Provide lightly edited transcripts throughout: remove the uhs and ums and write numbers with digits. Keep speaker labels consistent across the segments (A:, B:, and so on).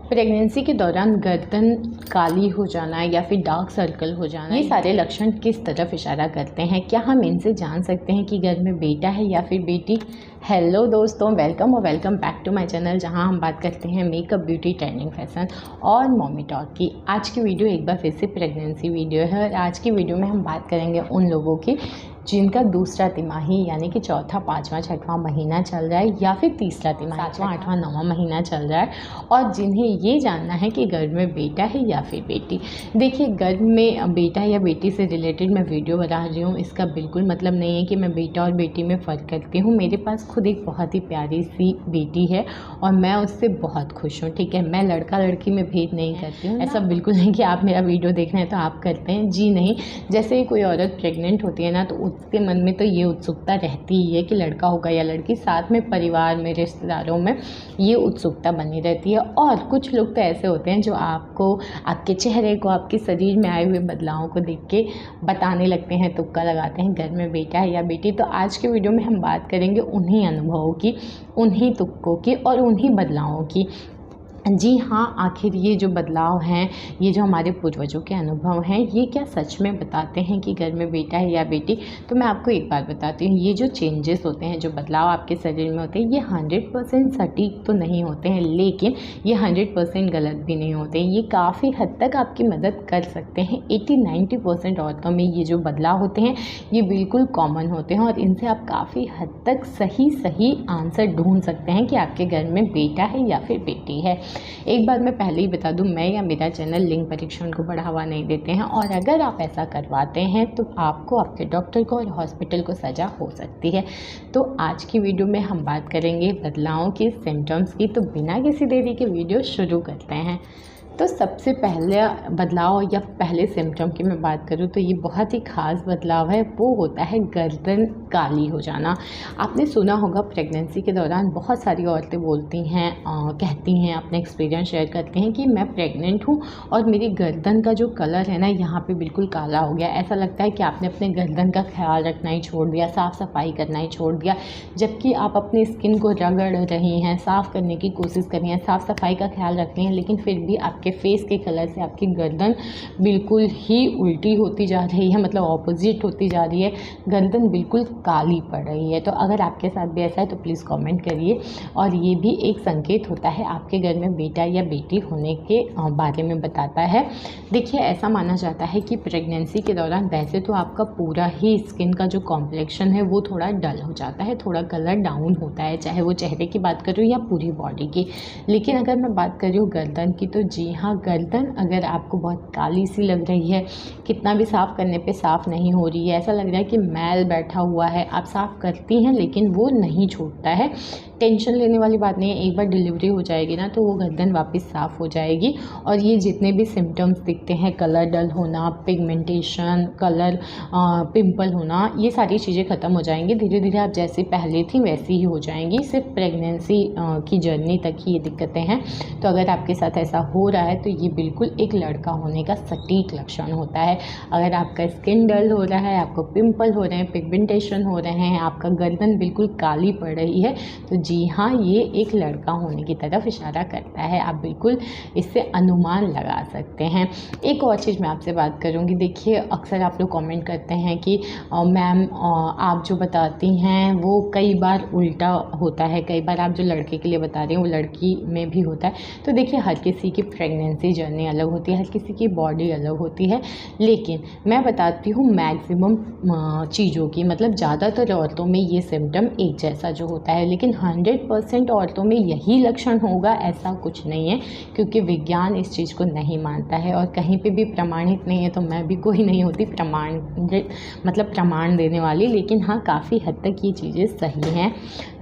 A: Pregnancy के दौरान गर्दन काली हो जाना या फिर डार्क सर्कल हो जाना, ये सारे लक्षण किस तरफ इशारा करते हैं? क्या हम इनसे जान सकते हैं कि घर में बेटा है या फिर बेटी? हेलो दोस्तों, welcome back to my channel, जहां हम बात करते हैं मेकअप, ब्यूटी, ट्रेंडिंग, फैशन और मॉमी टॉक की। आज की वीडियो एक बार फिर से प्रेगनेंसी वीडियो है और आज की वीडियो में हम बात करेंगे उन लोगों की जिनका दूसरा तिमाही यानी कि चौथा, पाँचवा, छठवां महीना चल रहा है या फिर तीसरा तिमाही, सातवां, आठवां, नौवां महीना चल रहा है और जिन्हें ये जानना है कि गर्भ में बेटा है या फिर बेटी। देखिए, गर्भ में बेटा या बेटी से रिलेटेड मैं वीडियो बना रही हूँ, इसका बिल्कुल मतलब नहीं है कि मैं बेटा और बेटी में फ़र्क करती हूँ। मेरे पास खुद एक बहुत ही प्यारी सी बेटी है और मैं उससे बहुत खुश हूँ। ठीक है, मैं लड़का लड़की में भेद नहीं करती हूँ। ऐसा बिल्कुल नहीं कि आप मेरा वीडियो देख रहे हैं तो आप करते हैं, जी नहीं। जैसे ही कोई औरत प्रेग्नेंट होती है ना, तो उसके मन में तो ये उत्सुकता रहती ही है कि लड़का होगा या लड़की। साथ में परिवार में, रिश्तेदारों में ये उत्सुकता बनी रहती है। और कुछ लोग तो ऐसे होते हैं जो आपको, आपके चेहरे को, आपके शरीर में आए हुए बदलावों को देख के बताने लगते हैं, तुक्का लगाते हैं घर में बेटा है या बेटी। तो आज के वीडियो में हम बात करेंगे उन्हीं अनुभवों की, उन्हीं तुक्कों की और उन्हीं बदलावों की। जी हाँ, आखिर ये जो बदलाव हैं, ये जो हमारे पूर्वजों के अनुभव हैं, ये क्या सच में बताते हैं कि घर में बेटा है या बेटी? तो मैं आपको एक बात बताती हूँ, ये जो चेंजेस होते हैं, जो बदलाव आपके शरीर में होते हैं, ये 100% सटीक तो नहीं होते हैं, लेकिन ये 100% गलत भी नहीं होते हैं। ये काफ़ी हद तक आपकी मदद कर सकते हैं। 80-90% औरतों में ये जो बदलाव होते हैं, ये बिल्कुल कॉमन होते हैं और इनसे आप काफ़ी हद तक सही आंसर ढूंढ सकते हैं कि आपके घर में बेटा है या फिर बेटी है। एक बात मैं पहले ही बता दूं, मैं या मेरा चैनल लिंग परीक्षण को बढ़ावा नहीं देते हैं और अगर आप ऐसा करवाते हैं तो आपको, आपके डॉक्टर को और हॉस्पिटल को सज़ा हो सकती है। तो आज की वीडियो में हम बात करेंगे बदलावों की, सिम्टम्स की। तो बिना किसी देरी के वीडियो शुरू करते हैं। तो सबसे पहले बदलाव या पहले सिम्टम की मैं बात करूँ तो ये बहुत ही ख़ास बदलाव है, वो होता है गर्दन काली हो जाना। आपने सुना होगा प्रेगनेंसी के दौरान बहुत सारी औरतें बोलती हैं, कहती हैं, अपने एक्सपीरियंस शेयर करती हैं कि मैं प्रेग्नेंट हूँ और मेरी गर्दन का जो कलर है ना, यहाँ पे बिल्कुल काला हो गया। ऐसा लगता है कि आपने अपने गर्दन का ख्याल रखना ही छोड़ दिया, साफ़ सफाई करना ही छोड़ दिया। जबकि आप अपनी स्किन को रगड़ रही हैं, साफ़ करने की कोशिश कर रही हैं, साफ़ सफाई का ख्याल रख रही हैं, लेकिन फिर भी आपके फेस के कलर से आपकी गर्दन बिल्कुल ही उल्टी होती जा रही है, मतलब ऑपोजिट होती जा रही है। गर्दन बिल्कुल काली पड़ रही है। तो अगर आपके साथ भी ऐसा है तो प्लीज़ कमेंट करिए। और ये भी एक संकेत होता है आपके घर में बेटा या बेटी होने के बारे में बताता है। देखिए, ऐसा माना जाता है कि प्रेगनेंसी के दौरान वैसे तो आपका पूरा ही स्किन का जो कॉम्प्लेक्शन है वो थोड़ा डल हो जाता है, थोड़ा कलर डाउन होता है, चाहे वो चेहरे की बात करूँ या पूरी बॉडी की। लेकिन अगर मैं बात कर रही हूँ गर्दन की, तो जी हाँ, गर्दन अगर आपको बहुत काली सी लग रही है, कितना भी साफ़ करने पे साफ़ नहीं हो रही है, ऐसा लग रहा है कि मैल बैठा हुआ है, आप साफ़ करती हैं लेकिन वो नहीं छूटता है, टेंशन लेने वाली बात नहीं है। एक बार डिलीवरी हो जाएगी ना तो वो गर्दन वापस साफ़ हो जाएगी। और ये जितने भी सिम्टम्स दिखते हैं, कलर डल होना, पिगमेंटेशन, कलर पिंपल होना, ये सारी चीज़ें ख़त्म हो जाएंगी। धीरे धीरे आप जैसी पहले थी वैसी ही हो जाएंगी। सिर्फ प्रेगनेंसी की जर्नी तक ही ये दिक्कतें हैं। तो अगर आपके साथ ऐसा हो रहा है तो ये बिल्कुल एक लड़का होने का सटीक लक्षण होता है। अगर आपका स्किन डल हो रहा है, आपको पिंपल हो रहे हैं, पिगमेंटेशन हो रहे हैं, आपका गर्दन बिल्कुल काली पड़ रही है, तो जी हाँ, ये एक लड़का होने की तरफ इशारा करता है। आप बिल्कुल इससे अनुमान लगा सकते हैं। एक और चीज़ मैं आपसे बात करूँगी। देखिए, अक्सर आप लोग कमेंट करते हैं कि मैम आप जो बताती हैं वो कई बार उल्टा होता है, कई बार आप जो लड़के के लिए बता रही हैं वो लड़की में भी होता है। तो देखिए, हर किसी की प्रेगनेंसी जर्नी अलग होती है, हर किसी की बॉडी अलग होती है, लेकिन मैं बताती हूँ मैक्सिमम चीज़ों की, मतलब ज़्यादातर औरतों में ये सिम्टम एक जैसा जो होता है, लेकिन 100% औरतों में यही लक्षण होगा ऐसा कुछ नहीं है, क्योंकि विज्ञान इस चीज़ को नहीं मानता है और कहीं पे भी प्रमाणित नहीं है। तो मैं भी कोई नहीं होती प्रमाण देने वाली, लेकिन हाँ, काफ़ी हद तक ये चीज़ें सही हैं।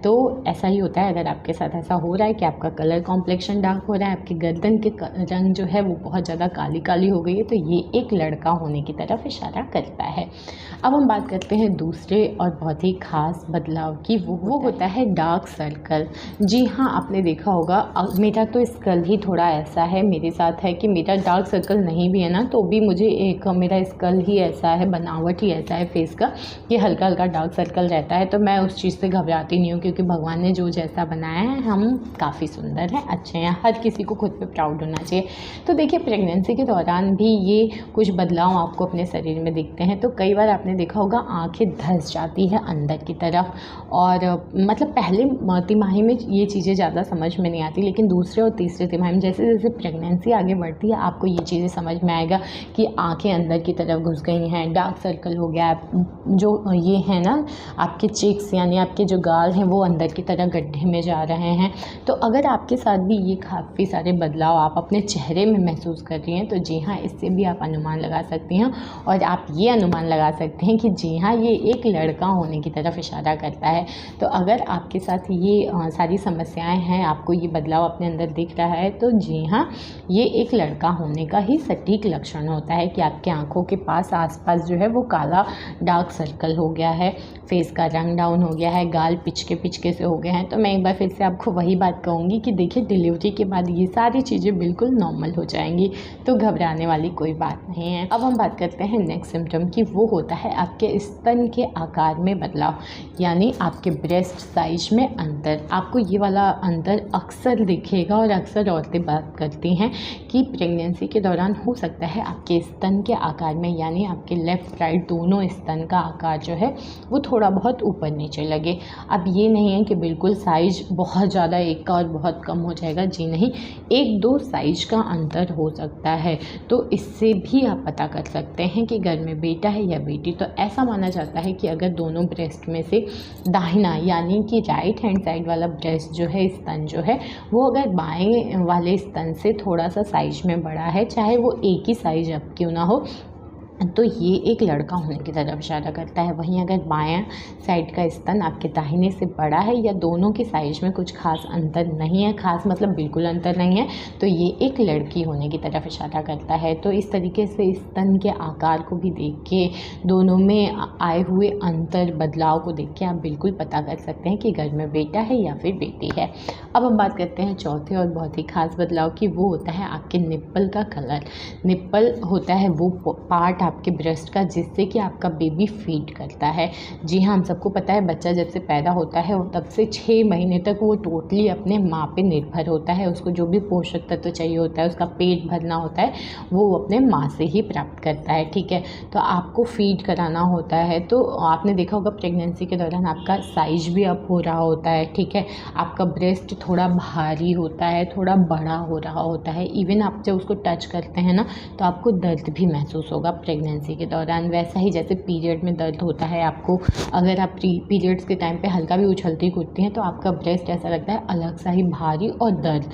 A: तो ऐसा ही होता है। अगर आपके साथ ऐसा हो रहा है कि आपका कलर कॉम्प्लेक्शन डार्क हो रहा है, आपकी गर्दन के रंग जो है वो बहुत ज़्यादा काली काली हो गई है, तो ये एक लड़का होने की तरफ इशारा करता है। अब हम बात करते हैं दूसरे और बहुत ही ख़ास बदलाव की, वो होता है डार्क सर्कल। जी हाँ, आपने देखा होगा, मेरा तो स्कल ही थोड़ा ऐसा है, मेरे साथ है कि मेरा डार्क सर्कल नहीं भी है ना, तो भी मुझे एक मेरा स्कल ही ऐसा है, बनावट ही ऐसा है फेस का कि हल्का हल्का डार्क सर्कल रहता है। तो मैं उस चीज़ से घबराती नहीं हूँ क्योंकि भगवान ने जो जैसा बनाया है हम काफ़ी सुंदर हैं, अच्छे हैं, हर किसी को खुद पे प्राउड होना चाहिए। तो देखिए प्रेगनेंसी के दौरान भी ये कुछ बदलाव आपको अपने शरीर में दिखते हैं। तो कई बार आपने देखा होगा आँखें धंस जाती है अंदर की तरफ, और मतलब पहले तिमाही में ये चीज़ें ज़्यादा समझ में नहीं आती, लेकिन दूसरे और तीसरे तिमाही में जैसे जैसे प्रेगनेंसी आगे बढ़ती है आपको ये चीज़ें समझ में आएगा कि आँखें अंदर की तरफ घुस गई हैं, डार्क सर्कल हो गया, जो ये है ना आपके चिक्स यानी आपके जो गाल हैं वो अंदर की तरह गड्ढे में जा रहे हैं। तो अगर आपके साथ भी ये काफ़ी सारे बदलाव आप अपने चेहरे में महसूस कर रही हैं तो जी हाँ, इससे भी आप अनुमान लगा सकती हैं, और आप ये अनुमान लगा सकते हैं कि जी हाँ, ये एक लड़का होने की तरफ इशारा करता है। तो अगर आपके साथ ये सारी समस्याएं हैं, आपको ये बदलाव अपने अंदर दिख रहा है, तो जी हाँ, ये एक लड़का होने का ही सटीक लक्षण होता है कि आपके आँखों के आसपास जो है वो काला डार्क सर्कल हो गया है, फेस का रंग डाउन हो गया है, गाल पिचके से हो गए हैं। तो मैं एक बार फिर से आपको वही बात कहूँगी कि देखिए डिलीवरी के बाद ये सारी चीज़ें बिल्कुल नॉर्मल हो जाएंगी, तो घबराने वाली कोई बात नहीं है। अब हम बात करते हैं नेक्स्ट सिम्टम की, वो होता है आपके स्तन के आकार में बदलाव, यानी आपके ब्रेस्ट साइज में अंतर। आपको ये वाला अंतर अक्सर दिखेगा, और अक्सर औरतें बात करती हैं कि प्रेगनेंसी के दौरान हो सकता है आपके स्तन के आकार में, यानी आपके लेफ़्ट राइट दोनों स्तन का आकार जो है वो थोड़ा बहुत ऊपर नीचे लगे। अब ये नहीं है कि बिल्कुल साइज बहुत ज़्यादा एक का और बहुत कम हो जाएगा, जी नहीं, 1-2 साइज का अंतर हो सकता है। तो इससे भी आप पता कर सकते हैं कि घर में बेटा है या बेटी। तो ऐसा माना जाता है कि अगर दोनों ब्रेस्ट में से दाहिना यानी कि राइट हैंड साइड वाला ब्रेस्ट जो है, स्तन जो है, वो अगर बाएं वाले स्तन से थोड़ा सा साइज में बड़ा है, चाहे वो एक ही साइज अब क्यों ना हो, तो ये एक लड़का होने की तरफ इशारा करता है। वहीं अगर बायां साइड का स्तन आपके दाहिने से बड़ा है या दोनों के साइज में कुछ खास अंतर नहीं है, खास मतलब बिल्कुल अंतर नहीं है, तो ये एक लड़की होने की तरफ इशारा करता है। तो इस तरीके से स्तन के आकार को भी देख के, दोनों में आए हुए अंतर बदलाव को देख के आप बिल्कुल पता कर सकते हैं कि घर में बेटा है या फिर बेटी है। अब हम बात करते हैं चौथे और बहुत ही खास बदलाव की, वो होता है आपके निप्पल का कलर। निप्पल होता है वो पार्ट आपके ब्रेस्ट का जिससे कि आपका बेबी फीड करता है। जी हाँ, हम सबको पता है बच्चा जब से पैदा होता है तब से 6 महीने तक वो टोटली अपने माँ पे निर्भर होता है। उसको जो भी पोषक तत्व चाहिए होता है, उसका पेट भरना होता है, वो अपने माँ से ही प्राप्त करता है, ठीक है। तो आपको फीड कराना होता है। तो आपने देखा होगा प्रेगनेंसी के दौरान आपका साइज भी अप हो रहा होता है, ठीक है। आपका ब्रेस्ट थोड़ा भारी होता है, थोड़ा बड़ा हो रहा होता है। इवन आप जब उसको टच करते हैं ना तो आपको दर्द भी महसूस होगा प्रेगनेंसी के दौरान, वैसा ही जैसे पीरियड में दर्द होता है आपको। अगर आप पीरियड्स के टाइम पे हल्का भी उछलती कूदती हैं तो आपका ब्रेस्ट ऐसा लगता है अलग सा ही भारी, और दर्द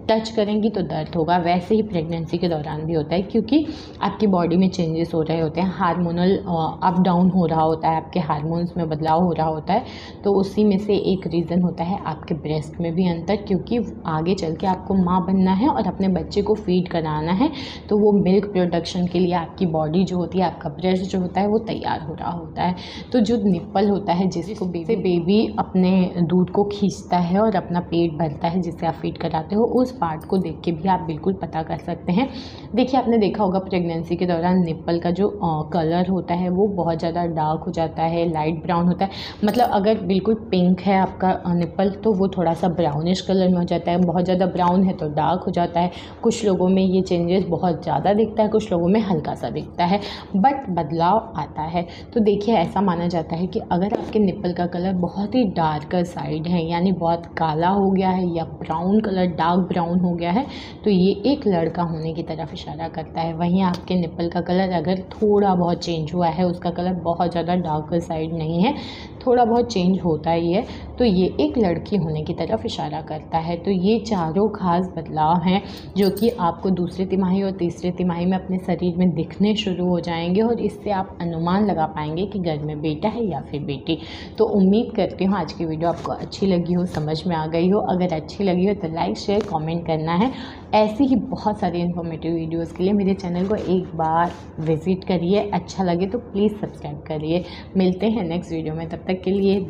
A: टच करेंगी तो दर्द होगा। वैसे ही प्रेगनेंसी के दौरान भी होता है, क्योंकि आपकी बॉडी में चेंजेस हो रहे होते हैं, हार्मोनल अप डाउन हो रहा होता है, आपके हार्मोन्स में बदलाव हो रहा होता है। तो उसी में से एक रीज़न होता है आपके ब्रेस्ट में भी अंतर, क्योंकि आगे चल के आपको माँ बनना है और अपने बच्चे को फीड कराना है। तो वो मिल्क प्रोडक्शन के लिए आपकी बॉडी जो होती है, आपका ब्रेस्ट जो होता है वो तैयार हो रहा होता है। तो जो निप्पल होता है जिसको बेबी अपने दूध को खींचता है और अपना पेट भरता है जिससे आप फीड कराते हो, उस पार्ट को देख के भी आप बिल्कुल पता कर सकते हैं। देखिए आपने देखा होगा प्रेगनेंसी के दौरान निप्पल का जो कलर होता है वो बहुत ज़्यादा डार्क हो जाता है, लाइट ब्राउन होता है। मतलब अगर बिल्कुल पिंक है आपका निप्पल तो वो थोड़ा सा ब्राउनिश कलर में हो जाता है, बहुत ज़्यादा ब्राउन है तो डार्क हो जाता है। कुछ लोगों में ये चेंजेस बहुत ज़्यादा दिखता है, कुछ लोगों में हल्का सा दिखता है, बट बदलाव आता है। तो देखिए ऐसा माना जाता है कि अगर आपके निप्पल का कलर बहुत ही डार्कर साइड है, यानी बहुत काला हो गया है या ब्राउन कलर, डार्क ब्राउन हो गया है, तो ये एक लड़का होने की तरफ इशारा करता है। वहीं आपके निप्पल का कलर अगर थोड़ा बहुत चेंज हुआ है, उसका कलर बहुत ज़्यादा डार्कर साइड नहीं है, थोड़ा बहुत चेंज होता ही है, तो ये एक लड़की होने की तरफ इशारा करता है। तो ये चारों खास बदलाव हैं जो कि आपको दूसरे तिमाही और तीसरे तिमाही में अपने शरीर में दिखने शुरू हो जाएंगे, और इससे आप अनुमान लगा पाएंगे कि घर में बेटा है या फिर बेटी। तो उम्मीद करती हूँ आज की वीडियो आपको अच्छी लगी हो, समझ में आ गई हो। अगर अच्छी लगी हो तो लाइक शेयर कमेंट करना है। ऐसी ही बहुत सारी इन्फॉर्मेटिव वीडियोज़ के लिए मेरे चैनल को एक बार विज़िट करिए, अच्छा लगे तो प्लीज़ सब्सक्राइब करिए। मिलते हैं नेक्स्ट वीडियो में, तब तक के लिए